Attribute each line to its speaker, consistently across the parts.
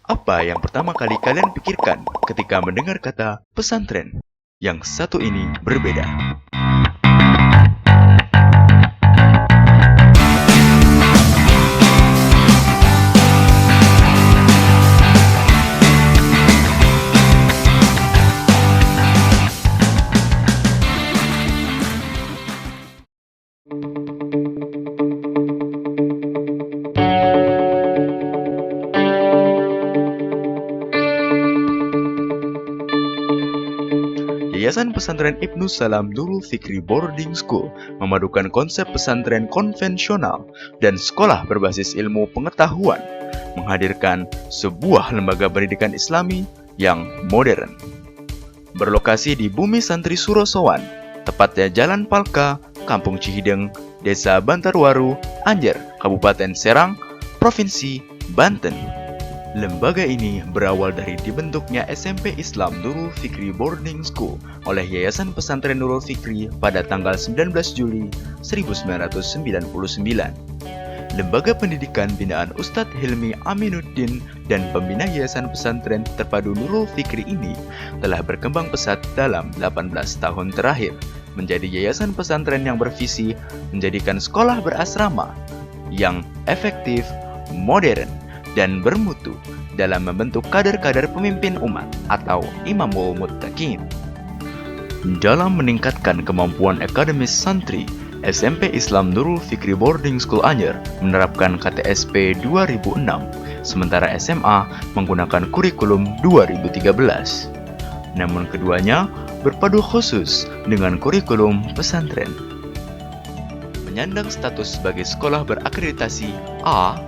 Speaker 1: Apa yang pertama kali kalian pikirkan ketika mendengar kata pesantren? Yang satu ini berbeda. Yayasan Pesantren Ibnu Salam Nurul Fikri Boarding School memadukan konsep pesantren konvensional dan sekolah berbasis ilmu pengetahuan, menghadirkan sebuah lembaga pendidikan Islami yang modern. Berlokasi di Bumi Santri Surosowan, tepatnya Jalan Palka, Kampung Cihideng, Desa Bantarwaru, Anjer, Kabupaten Serang, Provinsi Banten. Lembaga ini berawal dari dibentuknya SMP Islam Nurul Fikri Boarding School oleh Yayasan Pesantren Nurul Fikri pada tanggal 19 Juli 1999. Lembaga pendidikan binaan Ustadz Hilmi Aminuddin dan pembina Yayasan Pesantren Terpadu Nurul Fikri ini telah berkembang pesat dalam 18 tahun terakhir, menjadi yayasan pesantren yang bervisi menjadikan sekolah berasrama yang efektif, modern, dan bermutu dalam membentuk kader-kader pemimpin umat atau imamul muttaqin. Dalam meningkatkan kemampuan akademis santri, SMP Islam Nurul Fikri Boarding School Anyer menerapkan KTSP 2006, sementara SMA menggunakan kurikulum 2013. Namun keduanya berpadu khusus dengan kurikulum pesantren. Menyandang status sebagai sekolah berakreditasi A,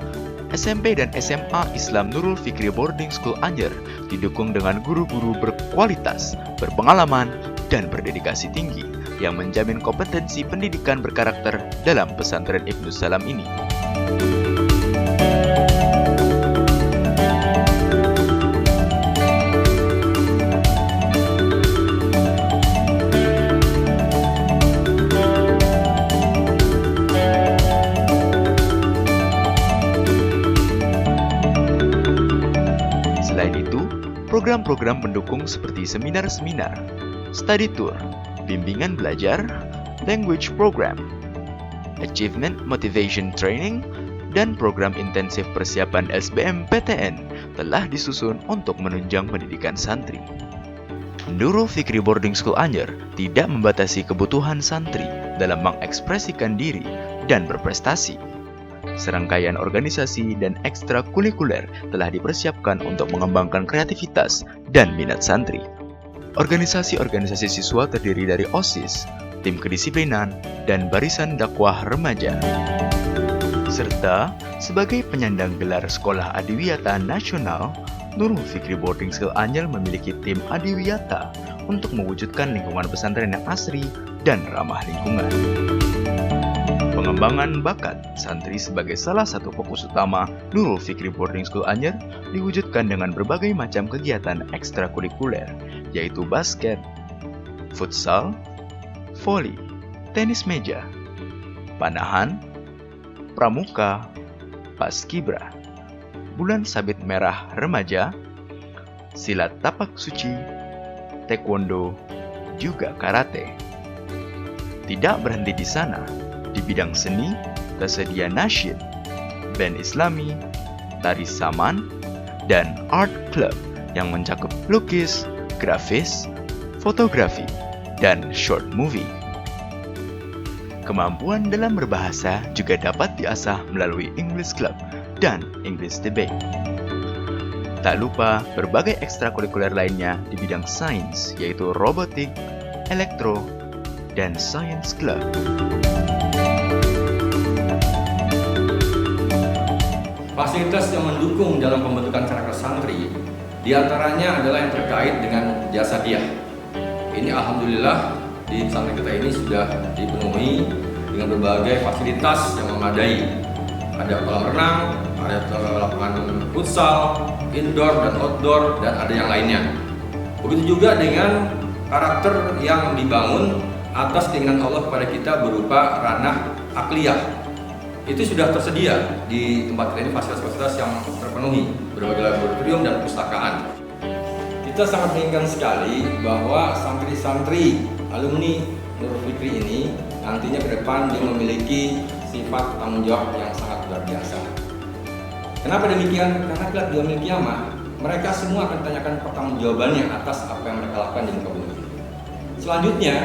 Speaker 1: SMP dan SMA Islam Nurul Fikri Boarding School Anyer didukung dengan guru-guru berkualitas, berpengalaman, dan berdedikasi tinggi yang menjamin kompetensi pendidikan berkarakter dalam pesantren Ibnu Salam ini. Selain itu, program-program pendukung seperti seminar-seminar, study tour, bimbingan belajar, language program, achievement motivation training, dan program intensif persiapan SBMPTN telah disusun untuk menunjang pendidikan santri. Nurul Fikri Boarding School Anyer tidak membatasi kebutuhan santri dalam mengekspresikan diri dan berprestasi. Serangkaian organisasi dan ekstrakurikuler telah dipersiapkan untuk mengembangkan kreativitas dan minat santri. Organisasi-organisasi siswa terdiri dari OSIS, tim kedisiplinan, dan barisan dakwah remaja. Serta sebagai penyandang gelar Sekolah Adiwiyata Nasional, Nurul Fikri Boarding School Anyer memiliki tim Adiwiyata untuk mewujudkan lingkungan pesantren yang asri dan ramah lingkungan. Pengembangan bakat santri sebagai salah satu fokus utama Nurul Fikri Boarding School Anyer diwujudkan dengan berbagai macam kegiatan ekstrakurikuler, yaitu basket, futsal, voli, tenis meja, panahan, pramuka, paskibra, bulan sabit merah remaja, silat tapak suci, taekwondo, juga karate. Tidak berhenti di sana. Di bidang seni, tersedia nasyid, band islami, tari saman, dan art club yang mencakup lukis, grafis, fotografi, dan short movie. Kemampuan dalam berbahasa juga dapat diasah melalui English Club dan English Debate. Tak lupa berbagai ekstrakurikuler lainnya di bidang sains, yaitu robotik, elektro, dan science club.
Speaker 2: Fasilitas yang mendukung dalam pembentukan karakter santri diantaranya adalah yang terkait dengan jasa diah. Ini alhamdulillah di pesantren kita ini sudah dipenuhi dengan berbagai fasilitas yang memadai. Ada kolam renang, ada lapangan futsal, indoor dan outdoor, dan ada yang lainnya. Begitu juga dengan karakter yang dibangun atas keinginan Allah kepada kita berupa ranah akliyah. Itu sudah tersedia di tempat kita ini fasilitas-fasilitas yang terpenuhi, berbagai laboratorium dan perpustakaan. Kita sangat menginginkan sekali bahwa santri-santri alumni Nurul Fikri ini nantinya ke depan dia memiliki sifat tanggung jawab yang sangat luar biasa. Kenapa demikian? Karena kelak di yaumil kiamah mereka semua akan ditanyakan pertanggungjawabannya atas apa yang mereka lakukan di muka bumi. Selanjutnya,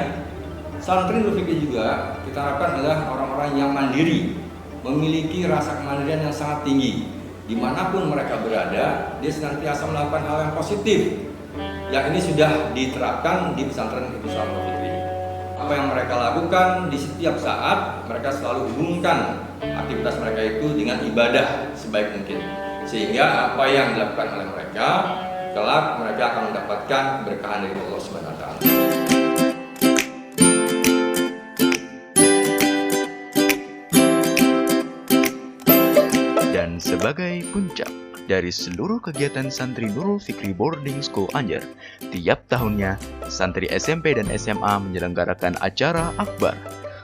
Speaker 2: santri Nurul Fikri juga kita harapkan adalah orang-orang yang mandiri, memiliki rasa kemandirian yang sangat tinggi. Dimanapun mereka berada, dia senantiasa melakukan hal yang positif. Yang ini sudah diterapkan di pesantren Ibnu Salam Nurul Fikri. Apa yang mereka lakukan di setiap saat, mereka selalu hubungkan aktivitas mereka itu dengan ibadah sebaik mungkin. Sehingga apa yang dilakukan oleh mereka, kelak mereka akan mendapatkan keberkahan dari Allah Subhanahu wa taala.
Speaker 1: Dan sebagai puncak dari seluruh kegiatan santri Nurul Fikri Boarding School Anyer, tiap tahunnya santri SMP dan SMA menyelenggarakan acara akbar,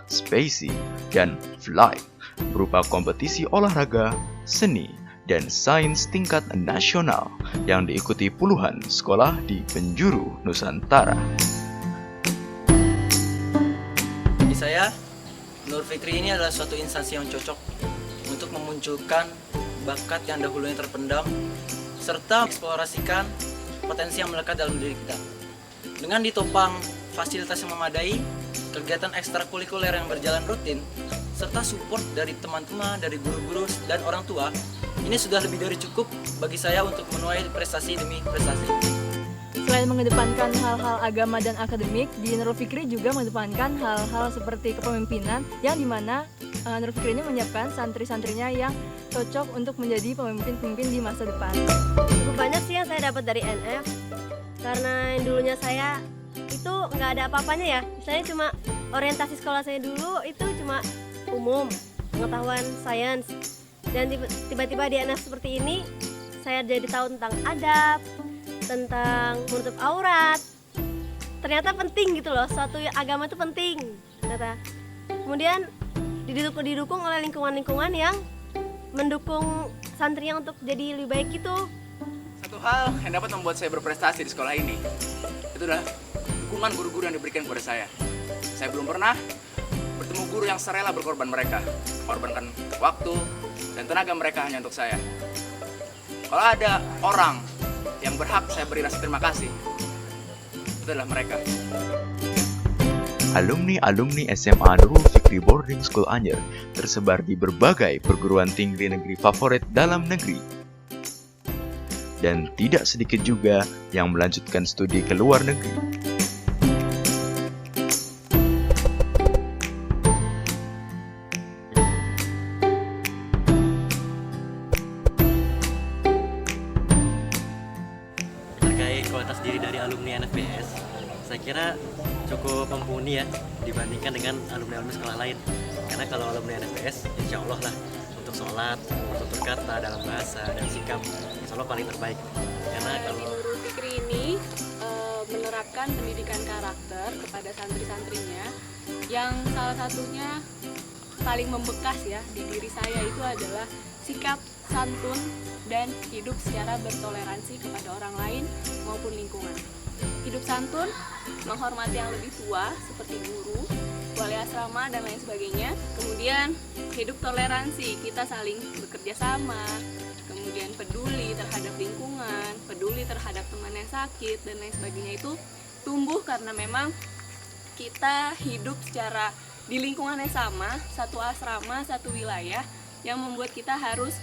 Speaker 1: spesi, dan fly berupa kompetisi olahraga, seni, dan sains tingkat nasional yang diikuti puluhan sekolah di penjuru Nusantara.
Speaker 3: Bagi saya, Nurul Fikri ini adalah suatu instansi yang cocok untuk memunculkan bakat yang dahulunya terpendam, serta eksplorasikan potensi yang melekat dalam diri kita. Dengan ditopang fasilitas yang memadai, kegiatan ekstrakurikuler yang berjalan rutin, serta support dari teman-teman, dari guru-guru, dan orang tua, ini sudah lebih dari cukup bagi saya untuk menuai prestasi demi prestasi.
Speaker 4: Selain mengedepankan hal-hal agama dan akademik, di Nurul Fikri juga mengedepankan hal-hal seperti kepemimpinan, yang dimana Nurul Fikri ini menyiapkan santri-santrinya yang cocok untuk menjadi pemimpin-pemimpin di masa depan.
Speaker 5: Cukup banyak sih yang saya dapat dari NF, karena yang dulunya saya itu nggak ada apa-apanya ya. Misalnya cuma orientasi sekolah saya dulu itu cuma umum, pengetahuan sains. Dan tiba-tiba di NF seperti ini, saya jadi tahu tentang adab, tentang menutup aurat. Ternyata penting gitu loh, suatu agama itu penting ternyata. Kemudian didukung oleh lingkungan-lingkungan yang mendukung santrinya untuk jadi lebih baik gitu.
Speaker 6: Satu hal yang dapat membuat saya berprestasi di sekolah ini, itu adalah dukungan guru-guru yang diberikan kepada saya. Saya belum pernah bertemu guru yang serela berkorban mereka, mengorbankan waktu dan tenaga mereka hanya untuk saya. Kalau ada orang yang berhak saya beri rasa terima kasih, itu adalah mereka.
Speaker 1: Alumni-alumni SMA Nurul Fikri Boarding School Anyer tersebar di berbagai perguruan tinggi negeri favorit dalam negeri. Dan tidak sedikit juga yang melanjutkan studi ke luar negeri.
Speaker 7: Terkait kualitas diri dari alumni NFBS, saya kira cukup mumpuni ya dibandingkan dengan alumni-alumni sekolah lain. Karena kalau alumni NFBS, insya Allah lah untuk sholat, tutur kata, dalam bahasa, dan sikap, insya Allah paling terbaik. Karena kalau
Speaker 8: Nurul Fikri ini menerapkan pendidikan karakter kepada santri-santrinya, yang salah satunya paling membekas ya di diri saya itu adalah sikap santun dan hidup secara bertoleransi kepada orang lain maupun lingkungan. Hidup santun, menghormati yang lebih tua seperti guru, wali asrama dan lain sebagainya. Kemudian hidup toleransi, kita saling bekerja sama, kemudian peduli terhadap lingkungan, peduli terhadap teman yang sakit dan lain sebagainya. Itu tumbuh karena memang kita hidup secara di lingkungan yang sama, satu asrama, satu wilayah, yang membuat kita harus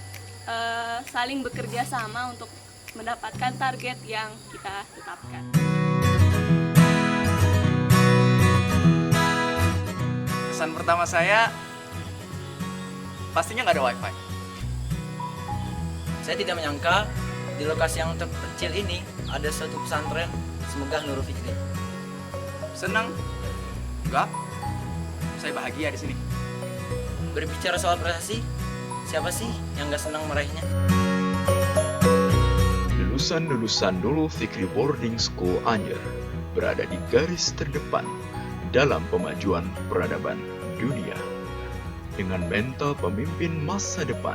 Speaker 8: saling bekerja sama untuk mendapatkan target yang kita tetapkan.
Speaker 6: Kesan pertama saya, pastinya nggak ada wifi.
Speaker 3: Saya tidak menyangka di lokasi yang terpencil ini ada suatu pesantren semoga Nurul Fikri.
Speaker 6: Senang? Enggak. Saya bahagia di sini.
Speaker 3: Berbicara soal prestasi, siapa sih yang nggak senang meraihnya?
Speaker 1: Lulusan-lulusan Nurul Fikri Boarding School Anyer berada di garis terdepan dalam pemajuan peradaban dunia dengan mental pemimpin masa depan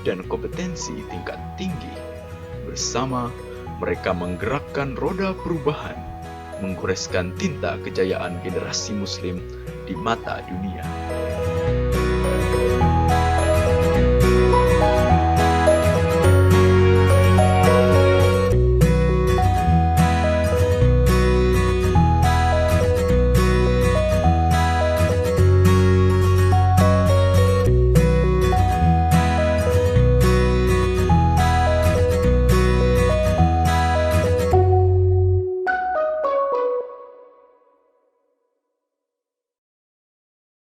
Speaker 1: dan kompetensi tingkat tinggi bersama Mereka menggerakkan roda perubahan, menggoreskan tinta kejayaan generasi Muslim di mata dunia.